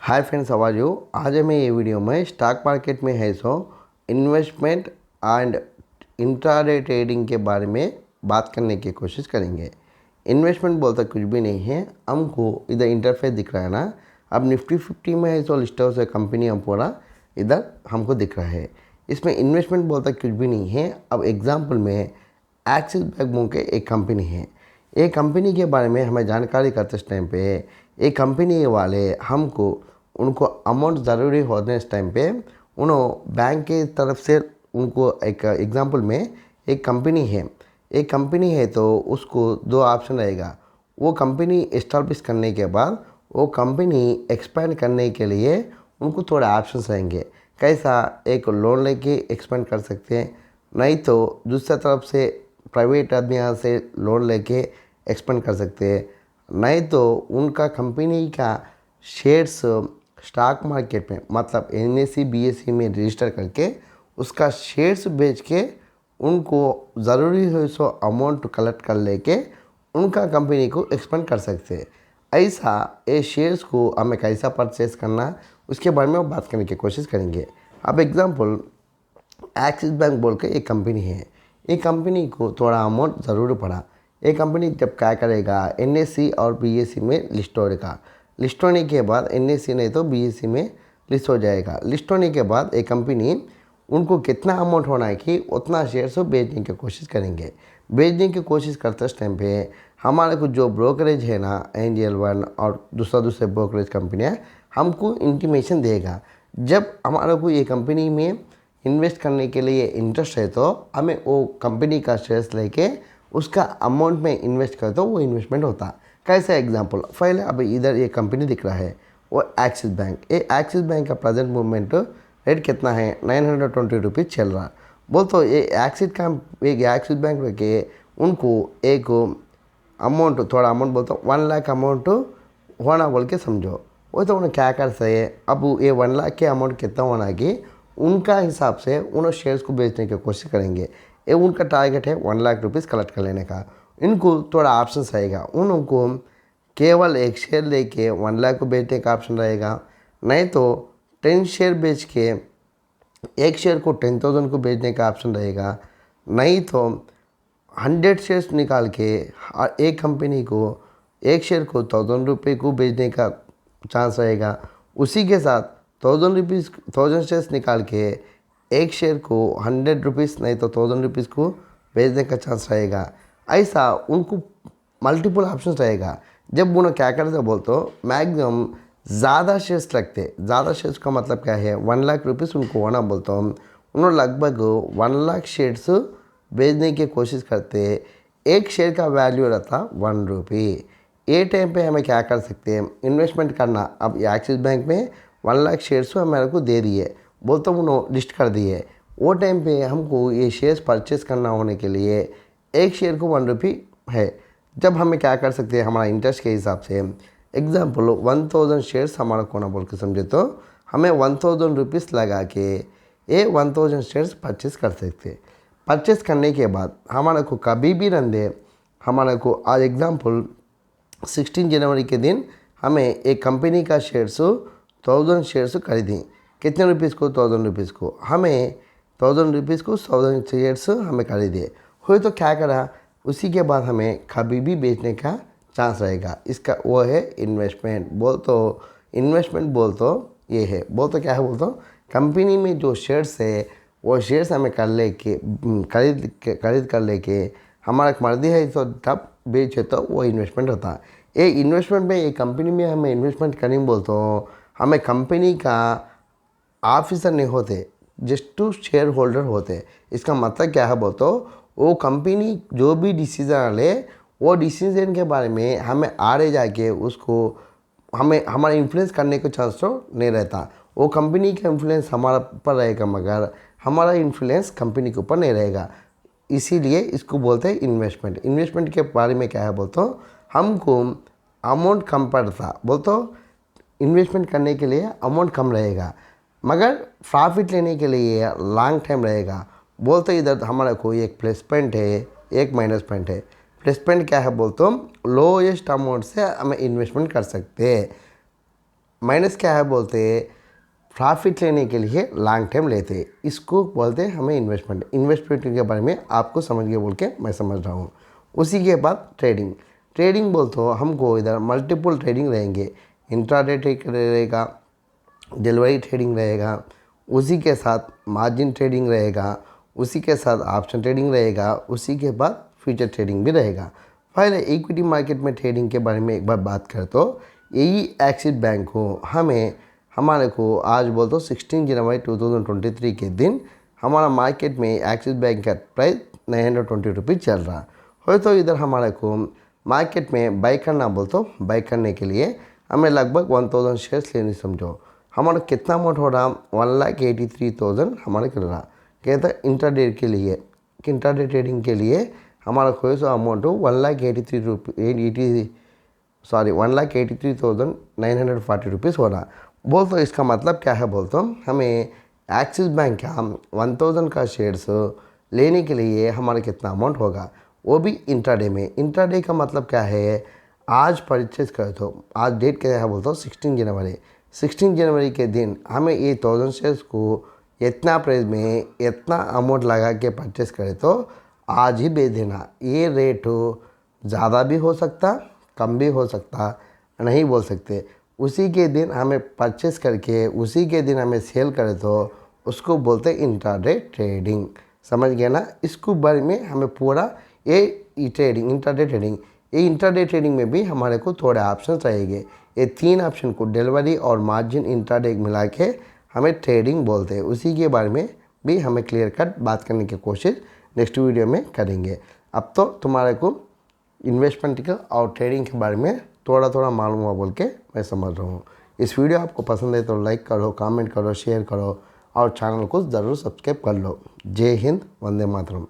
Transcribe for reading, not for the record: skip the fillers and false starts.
Hi friends, how are you. आज मैं ये वीडियो में स्टॉक मार्केट में है so investment and intraday trading के बारे में बात करने की कोशिश करेंगे। इन्वेस्टमेंट बोलता कुछ भी नहीं है। हमको इधर इंटरफेस दिख रहा है ना। अब निफ्टी 50 में है सो लिस्ट हाउस कंपनी हम पूरा इधर हमको दिख रहा है। इसमें इन्वेस्टमेंट बोलता कुछ भी नहीं है। अब एग्जाम्पल में एक्सिस बैंक बोल के एक कंपनी है। ये कंपनी के बारे में हमें जानकारी करते इस टाइम पे एक कंपनी वाले हमको उनको अमाउंट ज़रूरी होने इस टाइम पे उन्होंने बैंक के तरफ से उनको एक एग्जांपल में एक कंपनी है तो उसको दो ऑप्शन रहेगा। वो कंपनी इस्टेब्लिश करने के बाद वो कंपनी एक्सपेंड करने के लिए उनको थोड़े ऑप्शंस रहेंगे। कैसा, एक लोन लेके एक्सपेंड कर सकते हैं, नहीं तो दूसरी तरफ से प्राइवेट आदमी यहाँ से लोन लेके एक्सपेंड कर सकते हैं, नहीं तो उनका कंपनी का शेयर्स स्टॉक मार्केट में मतलब एनएसई बीएसई में रजिस्टर करके उसका शेयर्स बेच के उनको ज़रूरी हो सो अमाउंट कलेक्ट कर लेके उनका कंपनी को एक्सपेंड कर सकते हैं। ऐसा ये शेयर्स को हमें कैसा परचेस करना उसके बारे में बात करने की कोशिश करेंगे। अब एग्जांपल एक्सिस बैंक बोल के एक कंपनी है। ये कंपनी को थोड़ा अमाउंट ज़रूर पड़ा। ये कंपनी जब क्या करेगा, एनएसई और बीएसई में लिस्ट होगा। लिस्ट होने के बाद एनएसई नहीं तो बीएसई में लिस्ट हो जाएगा। लिस्ट होने के बाद एक कंपनी उनको कितना अमाउंट होना है कि उतना शेयर से बेचने की कोशिश करेंगे। बेचने की कोशिश करते उस टाइम पे हमारे को जो ब्रोकरेज है ना, एंजल वन और दूसरे ब्रोकरेज कंपनियाँ हमको इंटीमेशन देगा। जब हमारे को ये कंपनी में इन्वेस्ट करने के लिए इंटरेस्ट है तो हमें वो कंपनी का शेयर्स लेके उसका अमाउंट में इन्वेस्ट कर तो वो इन्वेस्टमेंट होता। कैसा एग्जांपल, पहले अब इधर ये कंपनी दिख रहा है वो एक्सिस बैंक। ये एक्सिस बैंक का प्रेजेंट मूवमेंट रेट कितना है, 920 रुपीज़ चल रहा। बोल तो ये एक्सिस बैंक के उनको एक अमाउंट थोड़ा अमाउंट बोलते 1 लाख अमाउंट होना बोल के समझो। वो तो उन्हें क्या कर सके, अब ये 1 लाख के अमाउंट कितना होना कि उनका हिसाब से उन्होंने शेयर्स को बेचने की कोशिश करेंगे। ये उनका टारगेट है 1 लाख रुपीज़ कलेक्ट कर लेने का। इनको थोड़ा ऑप्शन रहेगा, उनको केवल एक शेयर लेके 1 लाख को बेचने का ऑप्शन रहेगा, नहीं तो 10 शेयर बेच के एक शेयर को 10,000 को बेचने का ऑप्शन रहेगा, नहीं तो 100 शेयर्स निकाल के एक कंपनी को एक शेयर को 1,000 रुपये को बेचने का चांस रहेगा। उसी के साथ 1,000 शेयर्स निकाल के एक शेयर को 100 रुपीज़ नहीं तो 1,000 रुपीज़ को बेचने का चांस रहेगा। ऐसा उनको मल्टीपल ऑप्शन रहेगा। जब उन्हें क्या करते बोलते मैक्सिमम ज़्यादा शेयर्स रखते। ज़्यादा शेयर्स का मतलब क्या है, 1 लाख रुपीज़ उनको होना बोलता हूँ। उन्होंने लगभग 1 लाख शेयर्स बेचने की कोशिश करते। एक शेयर का वैल्यू रहता 1 रुपये। ये टाइम पे हमें क्या कर सकते हैं, इन्वेस्टमेंट करना। अब एक्सिस बैंक में 1 लाख शेयर्स हमारे को दे दिए, बोलता हूँ उन्होंने लिस्ट कर दिए। वो टाइम पे हमको ये शेयर्स परचेस करना होने के लिए एक शेयर को 1 रुपये है। जब हमें क्या कर सकते हैं, हमारा इंटरेस्ट के हिसाब से एग्जाम्पल 1000 शेयर्स हमारा कोना बोल के समझे तो हमें 1000 रुपीज़ लगा के ये 1000 शेयर्स परचेस कर सकते। परचेस करने के बाद हमारे को कभी भी रंदे हमारे को आज एग्जाम्पल 16 जनवरी के दिन हमें एक कंपनी का शेयर्स 1000 शेयर्स खरीदी। कितने रुपीज़ को, 1000 रुपीज़ को। हमें 1000 रुपीज़ को 1000 शेयर्स हमें खरीदे हुए तो क्या करा, उसी के बाद हमें कभी भी बेचने का चांस रहेगा। इसका वो है इन्वेस्टमेंट। इन्वेस्टमेंट बोल तो ये है। बोल तो क्या है, बोल तो कंपनी में जो शेयर्स है वो शेयर्स हमें कर लेके खरीद कर लेके हमारा मर्जी है तो तब बेचे तो वो इन्वेस्टमेंट होता है। ये इन्वेस्टमेंट में ये कंपनी में हमें इन्वेस्टमेंट करें बोल तो हमें कंपनी का ऑफिसर नहीं होते, जस्ट टू शेयर होल्डर होते। इसका मतलब क्या है बोल तो वो कंपनी जो भी डिसीज़न ले वो डिसीजन के बारे में हमें आगे जाके उसको हमें हमारा इन्फ्लुएंस करने का चांस तो नहीं रहता। वो कंपनी का इन्फ्लुएंस हमारा ऊपर रहेगा मगर हमारा इन्फ्लुएंस कंपनी के ऊपर नहीं रहेगा। इसीलिए इसको बोलते हैं इन्वेस्टमेंट। इन्वेस्टमेंट के बारे में क्या है बोलते हो, हमको अमाउंट कम पड़ता। बोलते हो इन्वेस्टमेंट करने के लिए अमाउंट कम रहेगा मगर प्रॉफिट लेने के लिए लॉन्ग टाइम रहेगा। बोलते इधर हमारा कोई एक प्लस पॉइंट है, एक माइनस पॉइंट है। प्लस पॉइंट क्या है बोलते हो, लोएस्ट अमाउंट से हमें इन्वेस्टमेंट कर सकते हैं। माइनस क्या है बोलते हैं, प्रॉफिट लेने के लिए लॉन्ग टाइम लेते हैं, इसको बोलते हैं हमें इन्वेस्टमेंट। इन्वेस्टमेंट के बारे में आपको समझ गए बोल के मैं समझ रहा हूँ। उसी के बाद ट्रेडिंग। ट्रेडिंग बोलते हो हमको इधर मल्टीपल ट्रेडिंग रहेंगे, इंट्राडे ट्रेडिंग रहेगा, डिलीवरी ट्रेडिंग रहेगा, उसी के साथ मार्जिन ट्रेडिंग रहेगा, उसी के साथ ऑप्शन ट्रेडिंग रहेगा, उसी के बाद फ्यूचर ट्रेडिंग भी रहेगा। पहले इक्विटी मार्केट में ट्रेडिंग के बारे में एक बार बात करें तो यही एक्सिस बैंक हो हमारे को आज बोल तो 16 जनवरी 2023 के दिन हमारा मार्केट में एक्सिस बैंक का प्राइस 920 रुपीज़ चल रहा हो। तो इधर हमारे को मार्केट में बाई करना बोल तो बाई करने के लिए हमें लगभग 1000 शेयर्स लेनी समझो। हमारा कितना अमाउंट हो रहा, 1,83,000 हमारे कर रहा। कहता इंटरडे के लिए, इंटरडे ट्रेडिंग के लिए हमारा कोई सा अमाउंट हो 1,83,940 रुपीज़ हो रहा। बोल तो इसका मतलब क्या है बोल तो हमें एक्सिस बैंक का 1000 का शेयर्स लेने के लिए हमारा कितना अमाउंट होगा, वो भी इंट्राडे में। इंट्राडे का मतलब क्या है, आज परचेज करे तो आज डेट क्या है बोलते हो 16 जनवरी। 16 जनवरी के दिन हमें ये 1000 शेयर्स को इतना प्राइस में इतना अमाउंट लगा के परचेस करे तो आज ही बेच देना। ये रेट ज़्यादा भी हो सकता, कम भी हो सकता, नहीं बोल सकते। उसी के दिन हमें परचेस करके उसी के दिन हमें सेल करे तो उसको बोलते हैं इंट्राडे ट्रेडिंग। समझ गया ना। इसको बारे में हमें पूरा ये ट्रेडिंग, इंट्राडे ट्रेडिंग, ये इंट्राडे ट्रेडिंग में भी हमारे को थोड़े ऑप्शन रहेंगे। ये 3 ऑप्शन को डिलीवरी और मार्जिन इंट्राडे मिला के हमें ट्रेडिंग बोलते हैं। उसी के बारे में भी हमें क्लियर कट बात करने की कोशिश नेक्स्ट वीडियो में करेंगे। अब तो तुम्हारे को इन्वेस्टमेंट का और ट्रेडिंग के बारे में थोड़ा थोड़ा मालूम हुआ बोल के मैं समझ रहा हूँ। इस वीडियो आपको पसंद है तो लाइक करो, कमेंट करो, शेयर करो और चैनल को ज़रूर सब्सक्राइब कर लो। जय हिंद, वंदे मातरम।